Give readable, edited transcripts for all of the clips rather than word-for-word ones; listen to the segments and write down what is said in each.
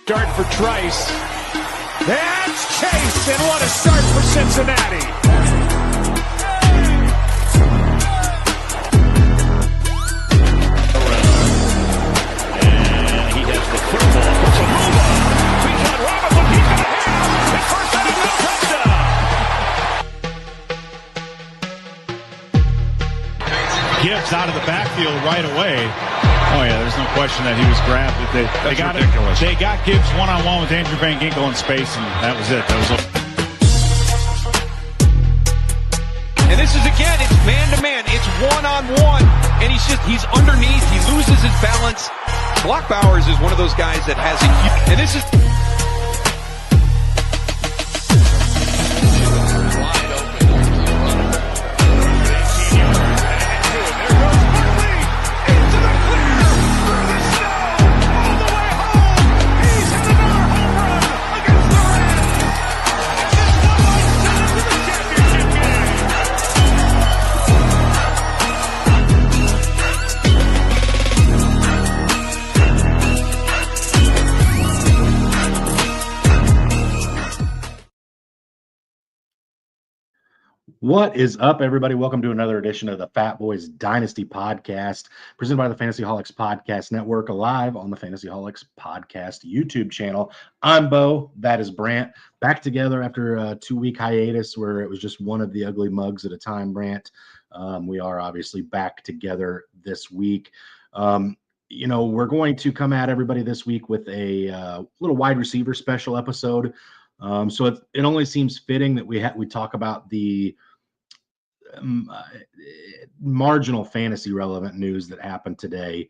start for Trice. That's Chase, and what a start for Cincinnati. And he has the football. Puts a move on. Bijan Robinson, he got a hand. His first NFL touchdown. Gibbs out of the backfield right away. Oh, yeah, there's no question that he was grabbed. They got ridiculous. They got Gibbs one-on-one with Andrew Van Ginkel in space, and that was it. And this is, again, it's man-to-man. It's one-on-one, and he's underneath. He loses his balance. Block Bowers is one of those guys that has a huge, and this is... What is up, everybody? Welcome to another edition of the Fatboyz Dynasty Podcast, presented by the Fantasyholics Podcast Network, live on the Fantasyholics Podcast YouTube channel. I'm Bo. That is Brant. Back together after a 2-week hiatus where it was just one of the ugly mugs at a time, Brant. We are obviously back together this week. We're going to come at everybody this week with a little wide receiver special episode. So it only seems fitting that we talk about the marginal fantasy relevant news that happened today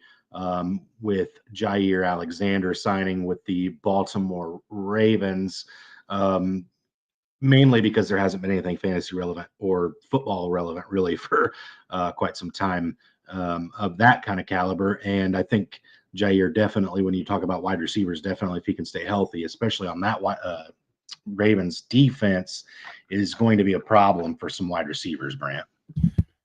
with Jair Alexander signing with the Baltimore Ravens, mainly because there hasn't been anything fantasy relevant or football relevant really for quite some time of that kind of caliber. And I think Jair definitely, when you talk about wide receivers, definitely if he can stay healthy, especially on that Ravens defense, is going to be a problem for some wide receivers, Brant.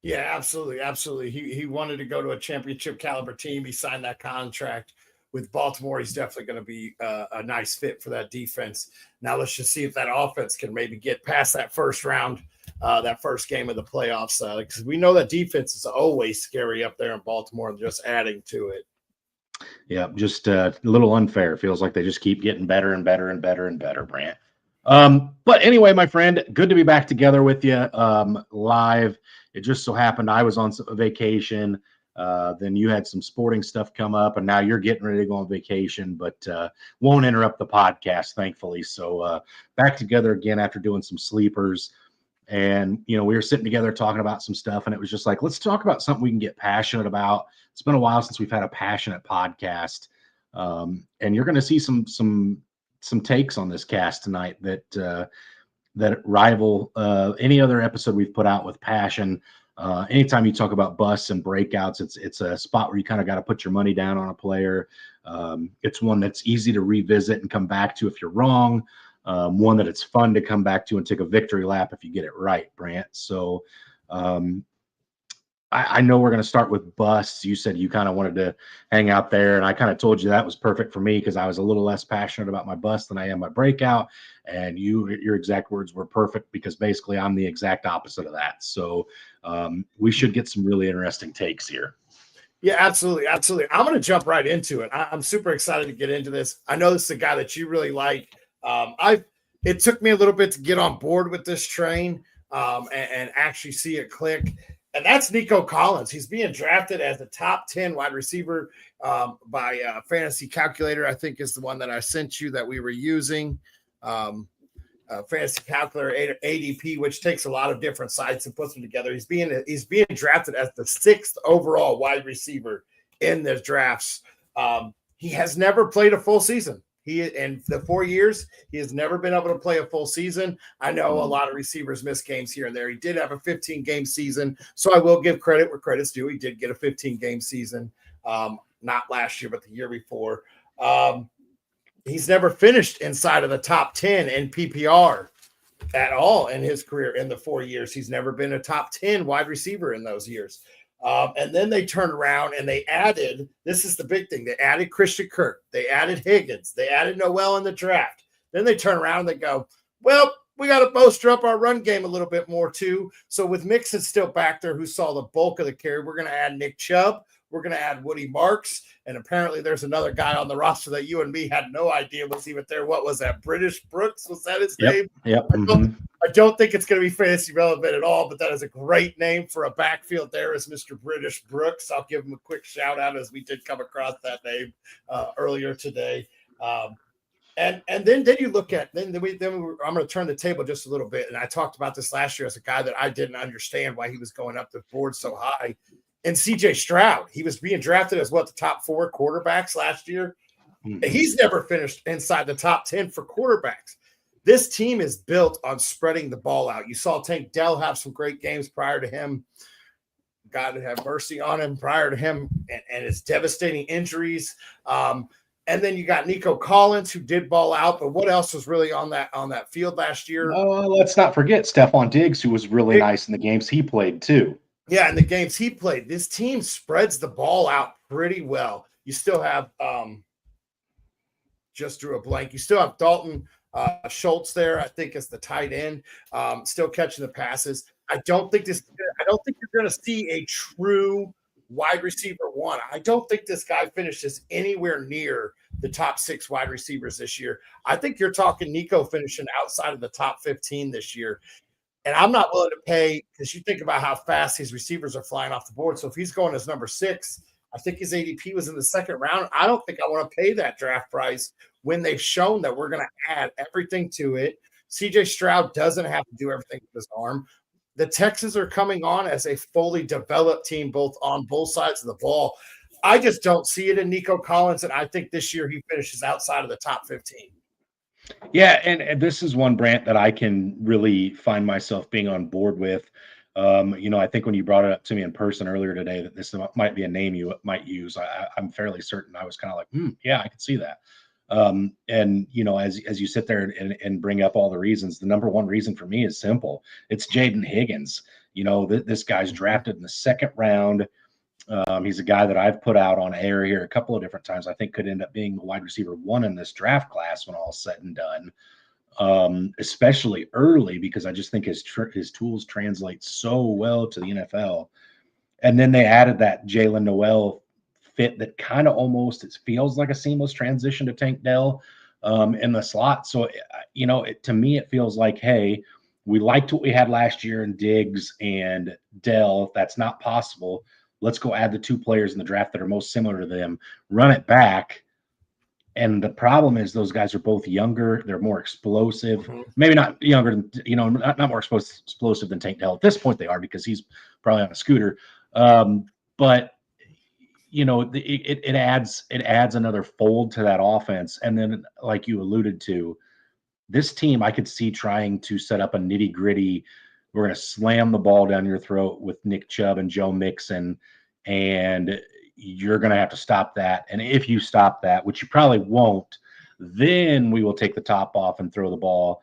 Yeah, absolutely. Absolutely. He wanted to go to a championship caliber team. He signed that contract with Baltimore. He's definitely going to be a nice fit for that defense. Now let's just see if that offense can maybe get past that first round, that first game of the playoffs, because we know that defense is always scary up there in Baltimore, and just adding to it. Yeah, just a little unfair. It feels like they just keep getting better and better and better and better, Brant. But anyway, my friend, good to be back together with you live. It just so happened I was on a vacation. Then you had some sporting stuff come up, and now you're getting ready to go on vacation, but won't interrupt the podcast, thankfully. So back together again after doing some sleepers. And, we were sitting together talking about some stuff, and it was just like, let's talk about something we can get passionate about. It's been a while since we've had a passionate podcast. And you're going to see some takes on this cast tonight that rival any other episode we've put out with passion. Anytime you talk about busts and breakouts, it's a spot where you kind of got to put your money down on a player. It's one that's easy to revisit and come back to if you're wrong. One that it's fun to come back to and take a victory lap if you get it right, Brant. So I know we're going to start with busts. You said you kind of wanted to hang out there, and I kind of told you that was perfect for me because I was a little less passionate about my bust than I am my breakout. And your exact words were perfect because basically I'm the exact opposite of that. So we should get some really interesting takes here. Yeah, absolutely. Absolutely. I'm going to jump right into it. I'm super excited to get into this. I know this is a guy that you really like. It took me a little bit to get on board with this train and actually see it click. And that's Nico Collins. He's being drafted as a top 10 wide receiver by Fantasy Calculator, I think is the one that I sent you that we were using. Fantasy Calculator ADP, which takes a lot of different sites and puts them together. He's being drafted as the 6th overall wide receiver in the drafts. He has never played a full season. In the 4 years, he has never been able to play a full season. I know a lot of receivers miss games here and there. He did have a 15-game season, so I will give credit where credit's due. He did get a 15-game season, not last year, but the year before. He's never finished inside of the top 10 in PPR at all in his career in the 4 years. He's never been a top 10 wide receiver in those years. And then they turned around and they added, this is the big thing, they added Christian Kirk, they added Higgins, they added Noel in the draft. Then they turn around and they go, well, we got to bolster up our run game a little bit more too. So with Mixon still back there, who saw the bulk of the carry, we're going to add Nick Chubb. We're going to add Woody Marks. And apparently there's another guy on the roster that you and me had no idea was even there. What was that? British Brooks? Was that his name? Yep. I don't think it's going to be fantasy relevant at all, but that is a great name for a backfield there is Mr. British Brooks. I'll give him a quick shout out as we did come across that name earlier today. And then you look at I'm going to turn the table just a little bit. And I talked about this last year as a guy that I didn't understand why he was going up the board so high. And CJ Stroud, he was being drafted as the top 4 quarterbacks last year. Mm-hmm. He's never finished inside the top 10 for quarterbacks. This team is built on spreading the ball out. You saw Tank Dell have some great games prior to him. God have mercy on him prior to him and his devastating injuries. And then you got Nico Collins, who did ball out, but what else was really on that field last year? Let's not forget Stephon Diggs, who was really nice in the games he played too. Yeah, in the games he played, this team spreads the ball out pretty well. You still have just drew a blank. You still have Dalton Schultz there, I think, as the tight end, still catching the passes. I don't think you're going to see a true wide receiver one. I don't think this guy finishes anywhere near the top 6 wide receivers this year. I think you're talking Nico finishing outside of the top 15 this year. And I'm not willing to pay, because you think about how fast these receivers are flying off the board. So if he's going as number 6, I think his ADP was in the 2nd round. I don't think I want to pay that draft price when they've shown that we're going to add everything to it. CJ Stroud doesn't have to do everything with his arm. The Texans are coming on as a fully developed team, on both sides of the ball. I just don't see it in Nico Collins, and I think this year he finishes outside of the top 15. Yeah, and this is one, Brant, that I can really find myself being on board with. I think when you brought it up to me in person earlier today that this might be a name you might use, I'm fairly certain I was kind of like, yeah, I could see that. And as you sit there and bring up all the reasons, the number one reason for me is simple. It's Jaden Higgins. This guy's drafted in the 2nd round. He's a guy that I've put out on air here a couple of different times. I think could end up being the wide receiver 1 in this draft class when all is said and done, especially early, because I just think his tools translate so well to the NFL. And then they added that Jalen Noel fit that kind of it feels like a seamless transition to Tank Dell in the slot. So, to me, it feels like, hey, we liked what we had last year in Diggs and Dell. If that's not possible, let's go add the 2 players in the draft that are most similar to them, run it back. And the problem is those guys are both younger. They're more explosive. Mm-hmm. Maybe not younger, not more explosive than Tank Dell. At this point they are, because he's probably on a scooter. But it adds another fold to that offense. And then, like you alluded to, this team I could see trying to set up a nitty-gritty, we're going to slam the ball down your throat with Nick Chubb and Joe Mixon, and you're going to have to stop that. And if you stop that, which you probably won't, then we will take the top off and throw the ball.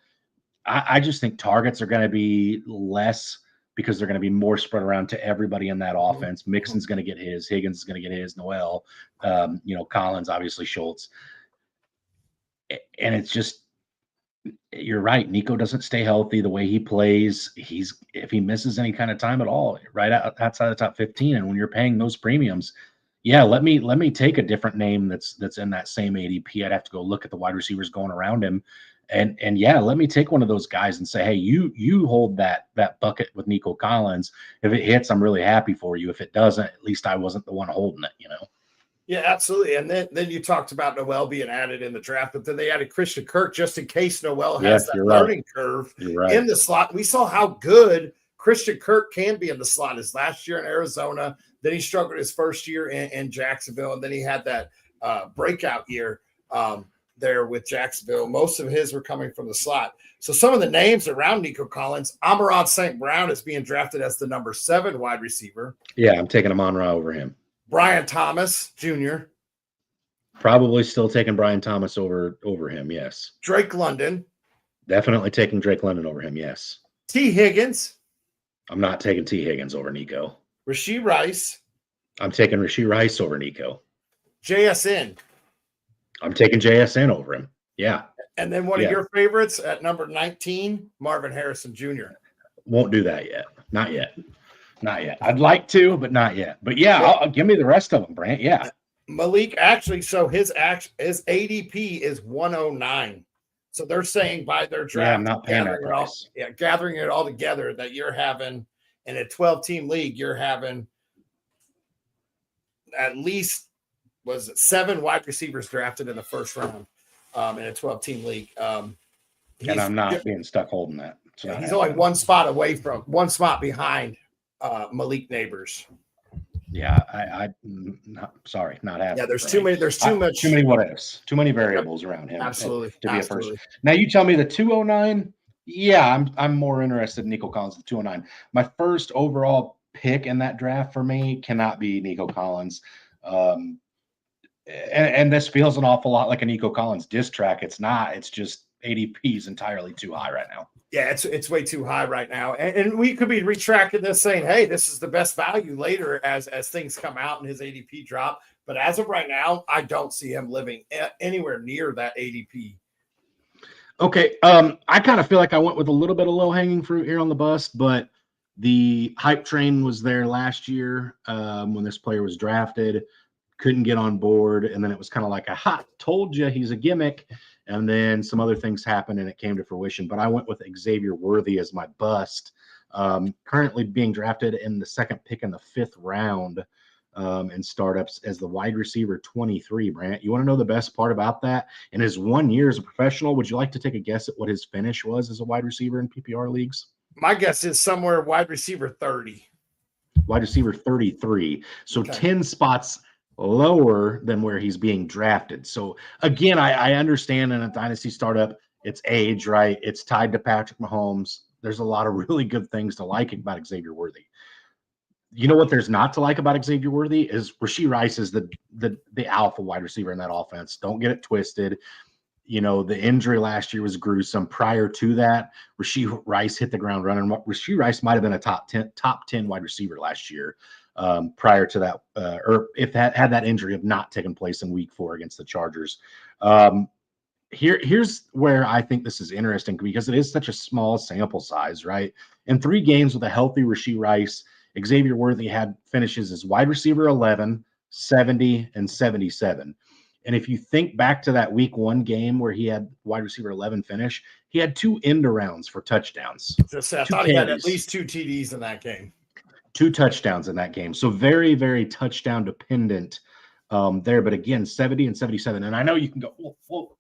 I just think targets are going to be less, because they're going to be more spread around to everybody in that offense. Mixon's going to get his, Higgins is going to get his, Noel, Collins, obviously Schultz. And it's just, you're right. Nico doesn't stay healthy the way he plays. If he misses any kind of time at all, right outside the top 15. And when you're paying those premiums, yeah, let me take a different name that's in that same ADP. I'd have to go look at the wide receivers going around him. And yeah, let me take one of those guys and say, hey, you hold that bucket with Nico Collins. If it hits, I'm really happy for you. If it doesn't, at least I wasn't the one holding it, Yeah, absolutely. And then you talked about Noel being added in the draft, but then they added Christian Kirk just in case Noel has that learning curve in the slot. We saw how good Christian Kirk can be in the slot his last year in Arizona. Then he struggled his first year in Jacksonville, and then he had that breakout year there with Jacksonville. Most of his were coming from the slot. So some of the names around Nico Collins, Amon-Ra St. Brown is being drafted as the number 7 wide receiver. Yeah, I'm taking Amon-Ra over him. Brian Thomas Jr. Probably still taking Brian Thomas over him, yes. Drake London. Definitely taking Drake London over him, yes. T. Higgins. I'm not taking T. Higgins over Nico. Rashee Rice. I'm taking Rashee Rice over Nico. JSN. I'm taking JSN over him. Yeah. And then one of your favorites at number 19, Marvin Harrison Jr. Won't do that yet. Not yet. Not yet. I'd like to, but not yet. But yeah, give me the rest of them, Brant. Yeah. Malik actually, so his ADP is 109. So they're saying by their draft, I'm not paying that price. Gathering it all together that you're having in a 12-team league, you're having at least, 7 wide receivers drafted in the first round in a 12-team league. And I'm not being stuck holding that. He's only one spot behind Malik Neighbors. Yeah, not happening. Yeah, there's too many. There's too many what ifs, too many variables around him. Absolutely, to be a first. Now you tell me the 209. Yeah, I'm more interested in Nico Collins, the 209. My first overall pick in that draft for me cannot be Nico Collins. And this feels an awful lot like a Nico Collins diss track. It's not. It's just ADP is entirely too high right now. Yeah, it's way too high right now. And we could be retracting this saying, hey, this is the best value later as things come out and his ADP drop. But as of right now, I don't see him living anywhere near that ADP. Okay. I kind of feel like I went with a little bit of low-hanging fruit here on the bust, but the hype train was there last year when this player was drafted. Couldn't get on board, and then it was kind of like told you he's a gimmick, and then some other things happened and it came to fruition. But I went with Xavier Worthy as my bust, currently being drafted in the second pick in the 5th round in startups as the wide receiver 23. Brant, you want to know the best part about that? In his 1 year as a professional, would you like to take a guess at what his finish was as a wide receiver in PPR leagues? My guess is somewhere wide receiver 30. Wide receiver 33. So 10 spots lower than where he's being drafted. So again, I understand in a dynasty startup, it's age, right? It's tied to Patrick Mahomes. There's a lot of really good things to like about Xavier Worthy. You know what there's not to like about Xavier Worthy is Rashee Rice is the alpha wide receiver in that offense. Don't get it twisted. You know, the injury last year was gruesome. Prior to that, Rashee Rice hit the ground running. Rashee Rice might have been a top 10 wide receiver last year. Prior to that, or if had that injury have not taken place in week 4 against the Chargers. Here's where I think this is interesting because it is such a small sample size, right? In 3 games with a healthy Rashee Rice, Xavier Worthy had finishes as wide receiver 11, 70, and 77. And if you think back to that week 1 game where he had wide receiver 11 finish, he had 2 end arounds for touchdowns. I thought he had at least 2 TDs in that game. 2 touchdowns in that game. So very, very touchdown dependent there. But again, 70 and 77. And I know you can go, well,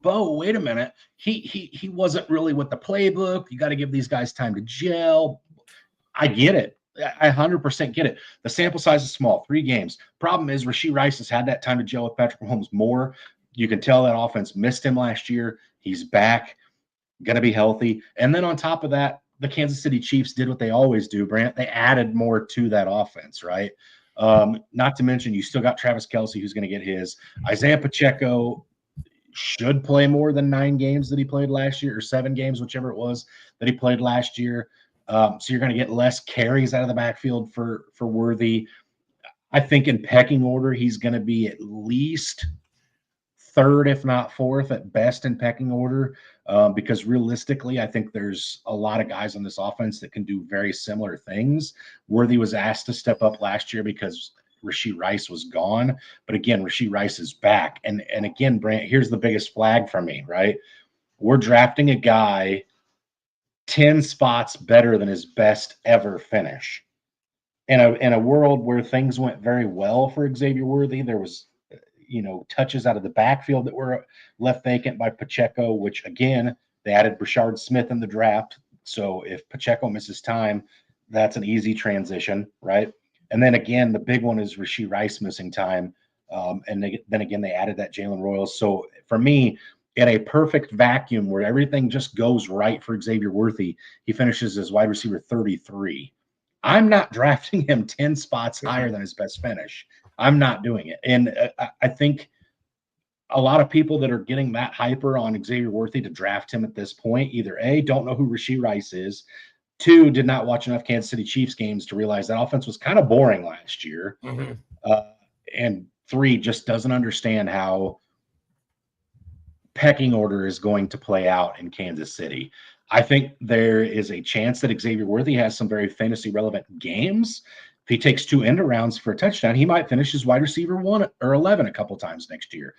Bo, wait a minute. He wasn't really with the playbook. You got to give these guys time to gel. I get it. I 100% get it. The sample size is small, 3 games. Problem is Rashee Rice has had that time to gel with Patrick Mahomes more. You can tell that offense missed him last year. He's back, going to be healthy. And then on top of that, the Kansas City Chiefs did what they always do, Brant. They added more to that offense, right? Not to mention you still got Travis Kelce who's going to get his. Isaiah Pacheco should play more than 9 games that he played last year, or 7 games, whichever it was that he played last year. So you're going to get less carries out of the backfield for Worthy. I think in pecking order, he's going to be at least 3rd, if not 4th at best in pecking order, because realistically, I think there's a lot of guys on this offense that can do very similar things. Worthy was asked to step up last year because Rashee Rice was gone. But again, Rashee Rice is back. And again, Brant, here's the biggest flag for me, right? We're drafting a guy 10 spots better than his best ever finish. In a world where things went very well for Xavier Worthy, there was touches out of the backfield that were left vacant by Pacheco, which again, they added Brashard Smith in the draft. So if Pacheco misses time, that's an easy transition, right? And then again, the big one is Rashee Rice missing time. And then again, they added that Jalen Royals. So for me, in a perfect vacuum where everything just goes right for Xavier Worthy, he finishes as wide receiver 33. I'm not drafting him 10 spots higher than his best finish. I'm not doing it. And I think a lot of people that are getting that hyper on Xavier Worthy to draft him at this point, either A, don't know who Rashee Rice is, 2, did not watch enough Kansas City Chiefs games to realize that offense was kind of boring last year. And 3, just doesn't understand how pecking order is going to play out in Kansas City. I think there is a chance that Xavier Worthy has some very fantasy relevant games. If he takes 2 end arounds for a touchdown, he might finish as wide receiver 1 or 11 a couple times next year.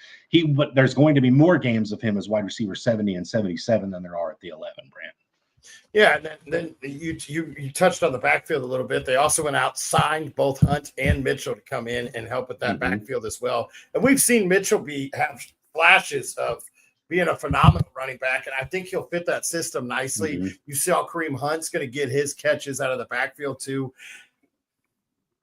But there's going to be more games of him as wide receiver 70 and 77 than there are at the 11, Brant. Yeah, and then you touched on the backfield a little bit. They also went out, signed both Hunt and Mitchell to come in and help with that backfield as well. And we've seen Mitchell have flashes of being a phenomenal running back, and I think he'll fit that system nicely. You saw Kareem Hunt's going to get his catches out of the backfield too.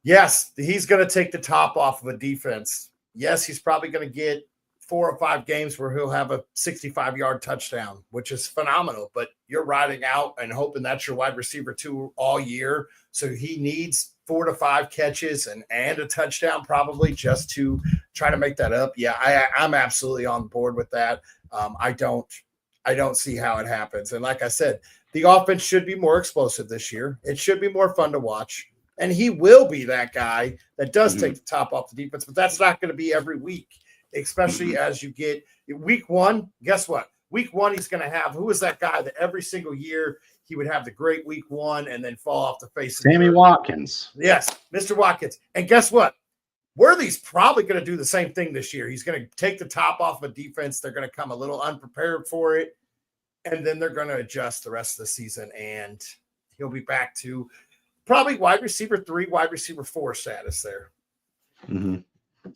Yes, he's going to take the top off of a defense. Yes, he's probably going to get 4 or 5 games where he'll have a 65-yard touchdown, which is phenomenal. But you're riding out and hoping that's your wide receiver 2 all year. So he needs 4 to 5 catches and a touchdown probably just to try to make that up. Yeah, I'm absolutely on board with that. I don't see how it happens. And like I said, the offense should be more explosive this year. It should be more fun to watch. And he will be that guy that does take the top off the defense, but that's not going to be every week, especially as you get week 1. Guess what? Week 1, he's going to have, who is that guy that every single year he would have the great week 1 and then fall off the face of the earth? Sammy Watkins. Yes, Mr. Watkins. And guess what? Worthy's probably going to do the same thing this year. He's going to take the top off of defense. They're going to come a little unprepared for it, and then they're going to adjust the rest of the season, and he'll be back to probably wide receiver 3, wide receiver 4 status there.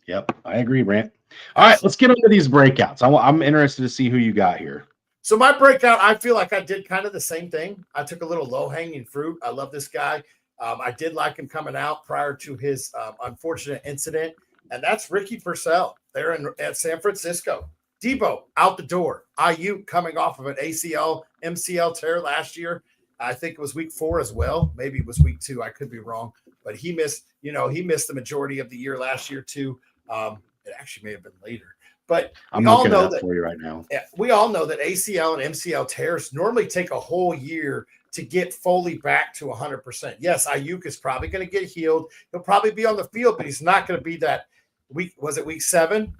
Yep, I agree, Brant. All right, let's get into these breakouts. I'm interested to see who you got here. So my breakout, I feel like I did kind of the same thing. I took a little low-hanging fruit. I love this guy. I did like him coming out prior to his unfortunate incident, and that's Ricky Purcell there at San Francisco. Debo out the door. Ayuk coming off of an ACL, MCL tear last year. I think it was week 4 as well. Maybe it was week 2. I could be wrong, but he missed the majority of the year last year too. It actually may have been later, but I'm looking it up for you right now. Yeah, we all know that ACL and MCL tears normally take a whole year to get fully back to 100%. Yes, Ayuk is probably going to get healed. He'll probably be on the field, but he's not going to be that week. Was it week 7?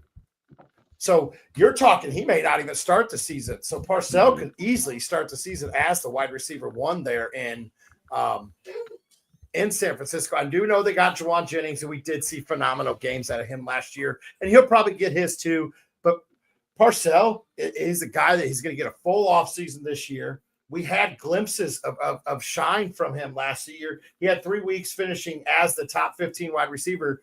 So you're talking he may not even start the season. So Purcell could easily start the season as the wide receiver 1 there in San Francisco. I do know they got Juwan Jennings, and we did see phenomenal games out of him last year, and he'll probably get his too. But Purcell is a guy that he's going to get a full offseason this year. We had glimpses of shine from him last year. He had 3 weeks finishing as the top 15 wide receiver.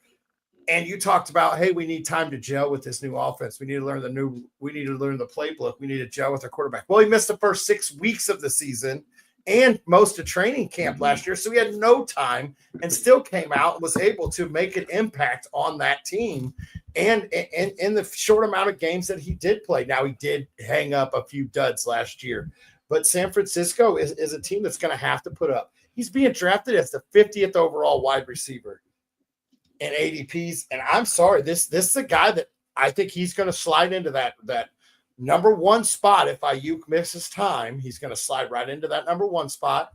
And you talked about, hey, we need time to gel with this new offense. We need to learn the playbook. We need to gel with our quarterback. Well, he missed the first 6 weeks of the season and most of training camp last year. So he had no time and still came out and was able to make an impact on that team. And in the short amount of games that he did play. Now, he did hang up a few duds last year. But San Francisco is a team that's going to have to put up. He's being drafted as the 50th overall wide receiver in ADPs. And I'm sorry, this is a guy that I think he's going to slide into that number 1 spot. If Ayuk misses time, he's going to slide right into that number 1 spot.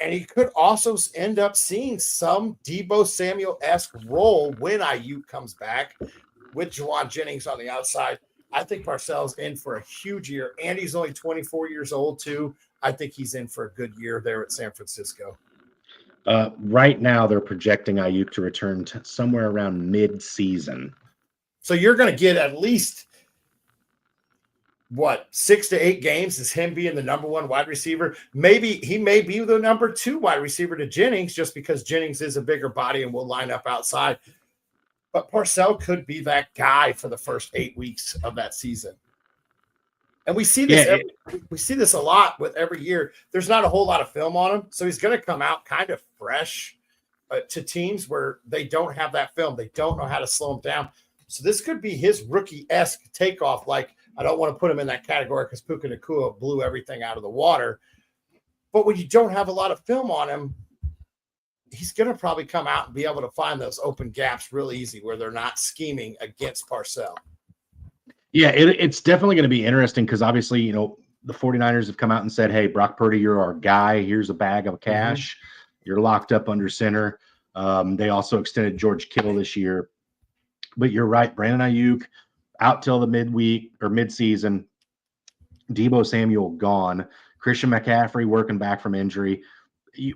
And he could also end up seeing some Debo Samuel-esque role when Ayuk comes back with Juwan Jennings on the outside. I think Purcell's in for a huge year, and he's only 24 years old too. I think he's in for a good year there at San Francisco. Right now, they're projecting Ayuk to return to somewhere around mid-season. So you're going to get at least, 6 to 8 games is him being the number 1 wide receiver. Maybe he may be the number 2 wide receiver to Jennings just because Jennings is a bigger body and will line up outside. But Purcell could be that guy for the first 8 weeks of that season. And we see this we see this a lot with every year. There's not a whole lot of film on him, so he's going to come out kind of fresh to teams where they don't have that film. They don't know how to slow him down. So this could be his rookie-esque takeoff. Like, I don't want to put him in that category because Puka Nacua blew everything out of the water. But when you don't have a lot of film on him, he's going to probably come out and be able to find those open gaps real easy where they're not scheming against Purcell. Yeah, it's definitely going to be interesting because obviously, the 49ers have come out and said, hey, Brock Purdy, you're our guy. Here's a bag of cash. You're locked up under center. They also extended George Kittle this year. But you're right, Brandon Ayuk out till the midweek or midseason. Deebo Samuel gone. Christian McCaffrey working back from injury.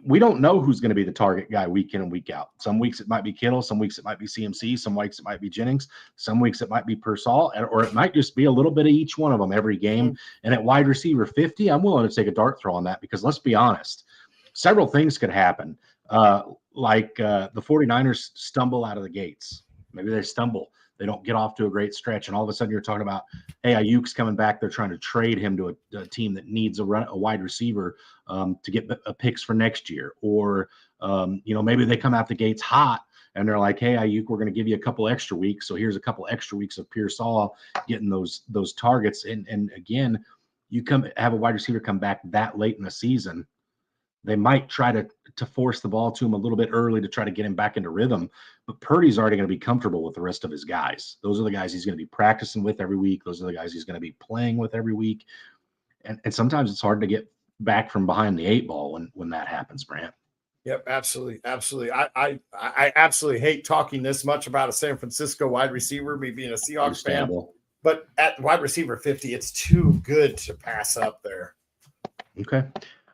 We don't know who's going to be the target guy week in and week out. Some weeks it might be Kittle. Some weeks it might be CMC. Some weeks it might be Jennings. Some weeks it might be Pearsall, or it might just be a little bit of each one of them every game. And at wide receiver 50, I'm willing to take a dart throw on that because let's be honest, several things could happen. Like the 49ers stumble out of the gates. Maybe they stumble. They don't get off to a great stretch. And all of a sudden you're talking about, hey, Ayuk's coming back. They're trying to trade him to a team that needs a wide receiver to get picks for next year. Or, maybe they come out the gates hot and they're like, hey, Ayuk, we're going to give you a couple extra weeks. So here's a couple extra weeks of Pearsall getting those targets. And again, you have a wide receiver come back that late in the season. They might try to force the ball to him a little bit early to try to get him back into rhythm. But Purdy's already going to be comfortable with the rest of his guys. Those are the guys he's going to be practicing with every week. Those are the guys he's going to be playing with every week. And sometimes it's hard to get back from behind the eight ball when that happens, Brant. Yep, absolutely. Absolutely. I absolutely hate talking this much about a San Francisco wide receiver, me being a Seahawks fan. But at wide receiver 50, it's too good to pass up there. Okay.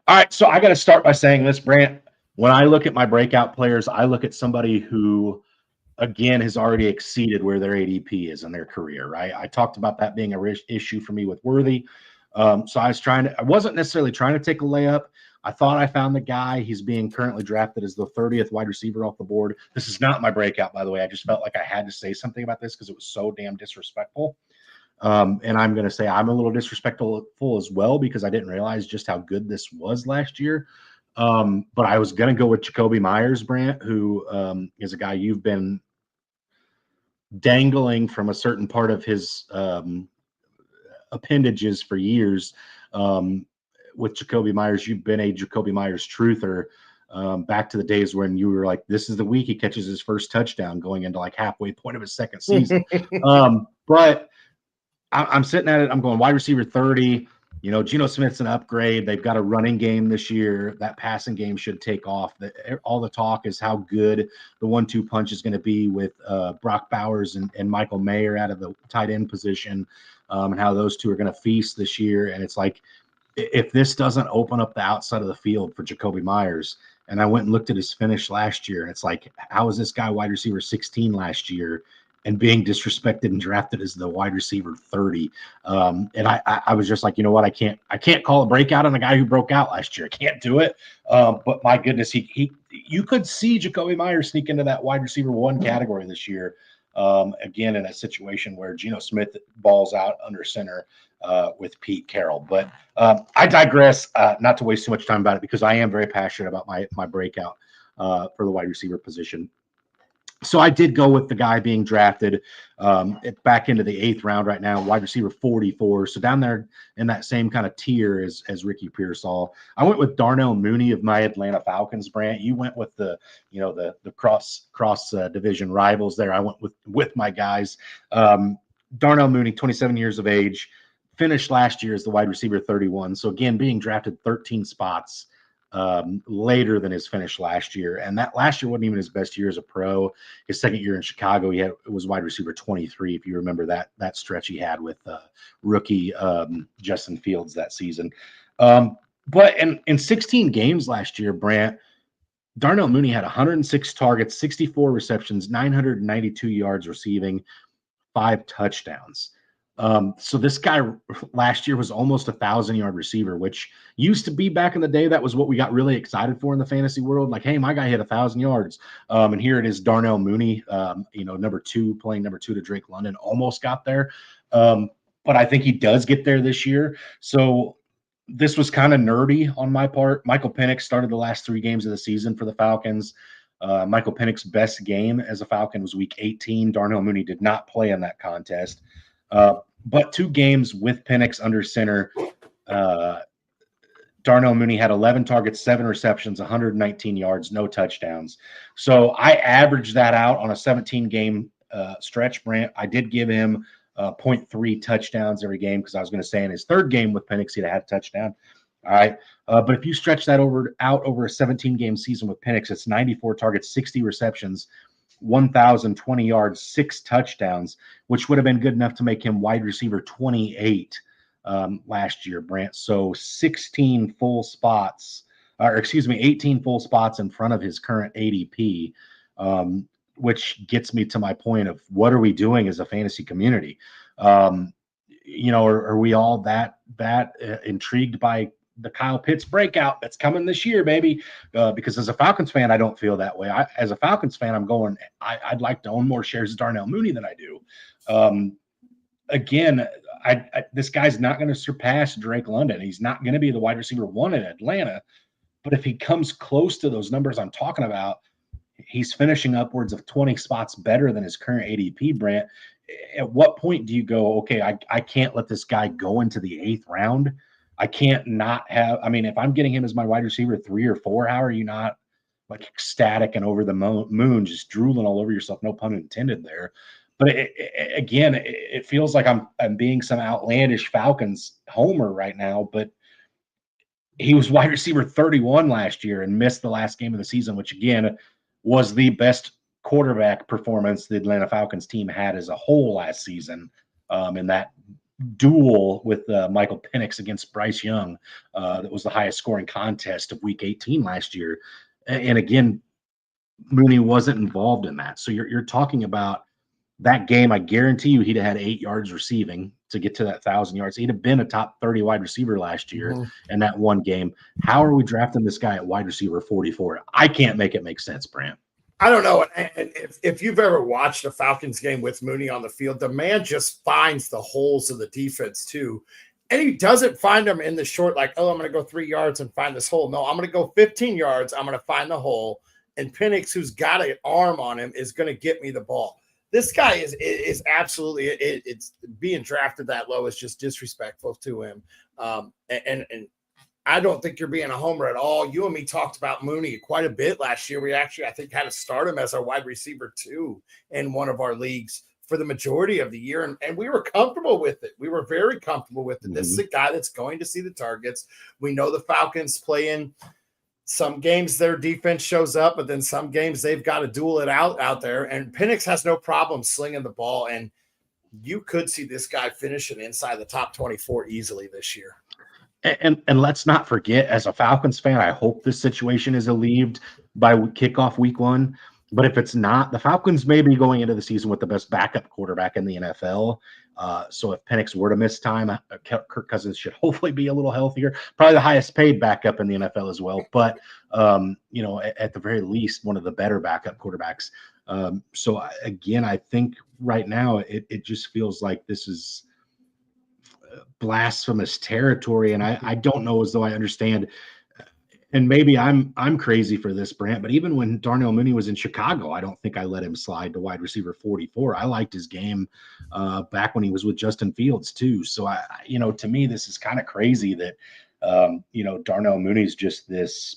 All right, so I got to start by saying this, Brant. When I look at my breakout players, I look at somebody who, again, has already exceeded where their ADP is in their career, right? I talked about that being a issue for me with Worthy. So I wasn't necessarily trying to take a layup. I thought I found the guy. He's being currently drafted as the 30th wide receiver off the board. This is not my breakout, by the way. I just felt like I had to say something about this because it was so damn disrespectful. And I'm going to say I'm a little disrespectful as well because I didn't realize just how good this was last year. But I was going to go with Jacoby Myers, Brant, who is a guy you've been dangling from a certain part of his appendages for years. With Jacoby Myers, you've been a Jacoby Myers truther back to the days when you were like, this is the week he catches his first touchdown going into like halfway point of his second season. But I'm sitting at it. I'm going wide receiver 30. Geno Smith's an upgrade. They've got a running game this year. That passing game should take off. All the talk is how good the 1-2 punch is going to be with Brock Bowers and Michael Mayer out of the tight end position, and how those two are going to feast this year. And it's like, if this doesn't open up the outside of the field for Jacoby Myers, and I went and looked at his finish last year, and it's like, how is this guy wide receiver 16 last year and being disrespected and drafted as the wide receiver 30? And I was just like, you know what? I can't call a breakout on a guy who broke out last year. I can't do it. But my goodness, you could see Jacoby Myers sneak into that wide receiver 1 category this year. Again, in a situation where Geno Smith balls out under center with Pete Carroll. But I digress, not to waste too much time about it, because I am very passionate about my breakout for the wide receiver position. So I did go with the guy being drafted back into the 8th round right now, wide receiver 44. So down there in that same kind of tier as Ricky Pearsall. I went with Darnell Mooney of my Atlanta Falcons, Brant. You went with the cross division rivals there. I went with my guys. Darnell Mooney, 27 years of age, finished last year as the wide receiver 31. So again, being drafted 13 spots later than his finish last year. And that last year wasn't even his best year as a pro. His second year in Chicago, it was wide receiver 23. If you remember that stretch he had with rookie Justin Fields that season. But in 16 games last year, Brant, Darnell Mooney had 106 targets, 64 receptions, 992 yards receiving, 5 touchdowns. So this guy last year was almost 1,000-yard receiver, which used to be back in the day. That was what we got really excited for in the fantasy world. Like, hey, my guy hit 1,000 yards. And here it is, Darnell Mooney, number 2, playing number 2 to Drake London, almost got there. But I think he does get there this year. So this was kind of nerdy on my part. Michael Penix started the last 3 games of the season for the Falcons. Michael Penix's best game as a Falcon was week 18. Darnell Mooney did not play in that contest. But 2 games with Penix under center, Darnell Mooney had 11 targets, 7 receptions, 119 yards, no touchdowns. So I averaged that out on a 17-game stretch, Brant. I did give him 0.3 touchdowns every game, because I was going to say in his third game with Penix, he'd had a touchdown. All right. But if you stretch that out over a 17-game season with Penix, it's 94 targets, 60 receptions, 1,020 yards, 6 touchdowns, which would have been good enough to make him wide receiver 28 last year, Brant. So 18 full spots in front of his current ADP, which gets me to my point of what are we doing as a fantasy community? Are we all that intrigued by the Kyle Pitts breakout that's coming this year, baby? Because as a Falcons fan, I don't feel that way. As a Falcons fan, I'm going, I'd like to own more shares of Darnell Mooney than I do. Again, this guy's not going to surpass Drake London. He's not going to be the wide receiver 1 in Atlanta. But if he comes close to those numbers I'm talking about, he's finishing upwards of 20 spots better than his current ADP, Brant. At what point do you go, okay, I can't let this guy go into the 8th round? I can't not have – I mean, if I'm getting him as my wide receiver 3 or 4, how are you not like ecstatic and over the moon, just drooling all over yourself? No pun intended there. But it feels like I'm being some outlandish Falcons homer right now, but he was wide receiver 31 last year and missed the last game of the season, which, again, was the best quarterback performance the Atlanta Falcons team had as a whole last season, in that duel with Michael Penix against Bryce Young. That was the highest scoring contest of week 18 last year. And again, Mooney wasn't involved in that. So you're talking about that game. I guarantee you he'd have had 8 yards receiving to get to that 1,000 yards. He'd have been a top 30 wide receiver last year in that one game. How are we drafting this guy at wide receiver 44? I can't make it make sense, Brant. I don't know. And if you've ever watched a Falcons game with Mooney on the field, the man just finds the holes of the defense too. And he doesn't find them in the short, like, oh, I'm going to go 3 yards and find this hole. No, I'm going to go 15 yards. I'm going to find the hole. And Penix, who's got an arm on him, is going to get me the ball. This guy is absolutely it's being drafted that low is just disrespectful to him. And I don't think you're being a homer at all. You and me talked about Mooney quite a bit last year. We actually, I think, had to start him as our wide receiver 2 in one of our leagues for the majority of the year. And we were comfortable with it. We were very comfortable with it. This is a guy that's going to see the targets. We know the Falcons play in some games their defense shows up, but then some games they've got to duel it out there. And Penix has no problem slinging the ball. And you could see this guy finishing inside the top 24 easily this year. And let's not forget, as a Falcons fan, I hope this situation is alleviated by kickoff week 1. But if it's not, the Falcons may be going into the season with the best backup quarterback in the NFL. So if Penix were to miss time, Kirk Cousins should hopefully be a little healthier. Probably the highest paid backup in the NFL as well. But, at the very least, one of the better backup quarterbacks. So, again, I think right now it just feels like this is blasphemous territory. And I don't know as though I understand. And maybe I'm crazy for this, Brant, but even when Darnell Mooney was in Chicago, I don't think I let him slide to wide receiver 44. I liked his game back when he was with Justin Fields too. So to me, this is kind of crazy that Darnell Mooney's just this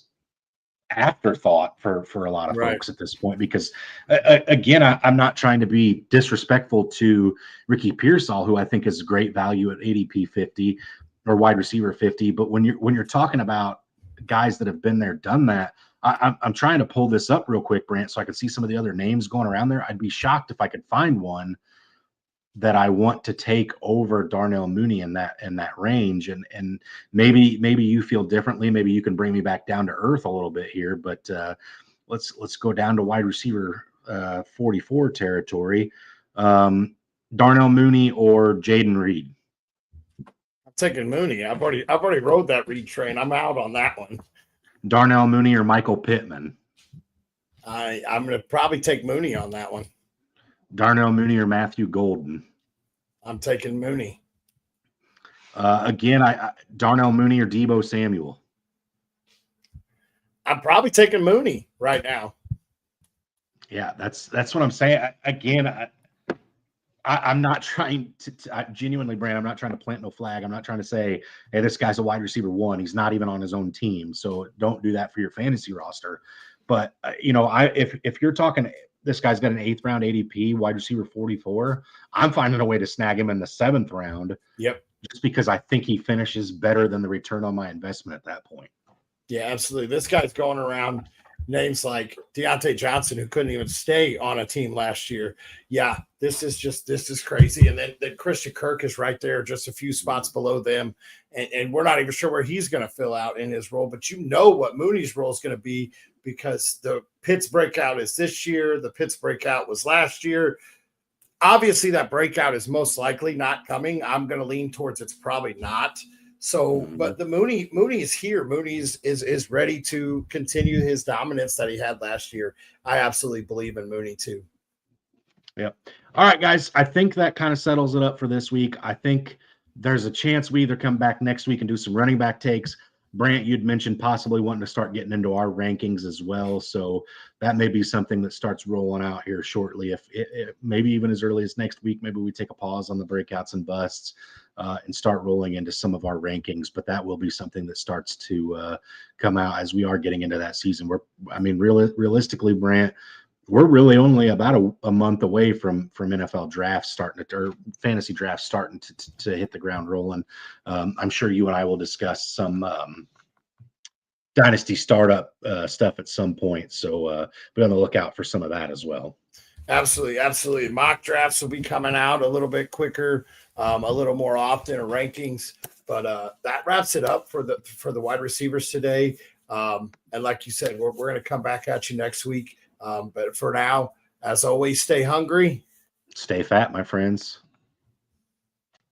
afterthought for a lot of folks at this point, because again, I'm not trying to be disrespectful to Ricky Pearsall, who I think is great value at ADP 50 or wide receiver 50. But when you're talking about guys that have been there, done that, I'm trying to pull this up real quick, Brant, so I can see some of the other names going around there. I'd be shocked if I could find one that I want to take over Darnell Mooney in that range. And maybe you feel differently. Maybe you can bring me back down to earth a little bit here, but let's go down to wide receiver 44 territory. Darnell Mooney or Jaden Reed? I'm taking Mooney. I've already rode that Reed train. I'm out on that one. Darnell Mooney or Michael Pittman? I'm going to probably take Mooney on that one. Darnell Mooney or Matthew Golden? I'm taking Mooney. Again, Darnell Mooney or Deebo Samuel? I'm probably taking Mooney right now. Yeah, that's what I'm saying. I'm not trying to genuinely, Brant, I'm not trying to plant no flag. I'm not trying to say, hey, this guy's a wide receiver 1. He's not even on his own team. So don't do that for your fantasy roster. But, if you're talking this guy's got an 8th round ADP, wide receiver 44. I'm finding a way to snag him in the 7th round. Yep. Just because I think he finishes better than the return on my investment at that point. Yeah, absolutely. This guy's going around names like Deontay Johnson, who couldn't even stay on a team last year. Yeah, this is crazy. And then Christian Kirk is right there, just a few spots below them. And we're not even sure where he's going to fill out in his role, but you know what Mooney's role is going to be, because the Pitts breakout is this year. The Pitts breakout was last year. Obviously, that breakout is most likely not coming. I'm going to lean towards it's probably not. So, but the Mooney is here. Mooney is ready to continue his dominance that he had last year. I absolutely believe in Mooney too. Yep. All right, guys. I think that kind of settles it up for this week. I think there's a chance we either come back next week and do some running back takes. Brant, you'd mentioned possibly wanting to start getting into our rankings as well. So that may be something that starts rolling out here shortly. If maybe even as early as next week, maybe we take a pause on the breakouts and busts and start rolling into some of our rankings. But that will be something that starts to come out as we are getting into that season. Realistically, Brant, we're really only about a month away from NFL drafts starting to, or fantasy drafts starting to hit the ground rolling. I'm sure you and I will discuss some dynasty startup stuff at some point. So be on the lookout for some of that as well. Absolutely. Absolutely. Mock drafts will be coming out a little bit quicker, a little more often, or rankings. But that wraps it up for the wide receivers today. And like you said, we're going to come back at you next week. But for now, as always, stay hungry. Stay fat, my friends.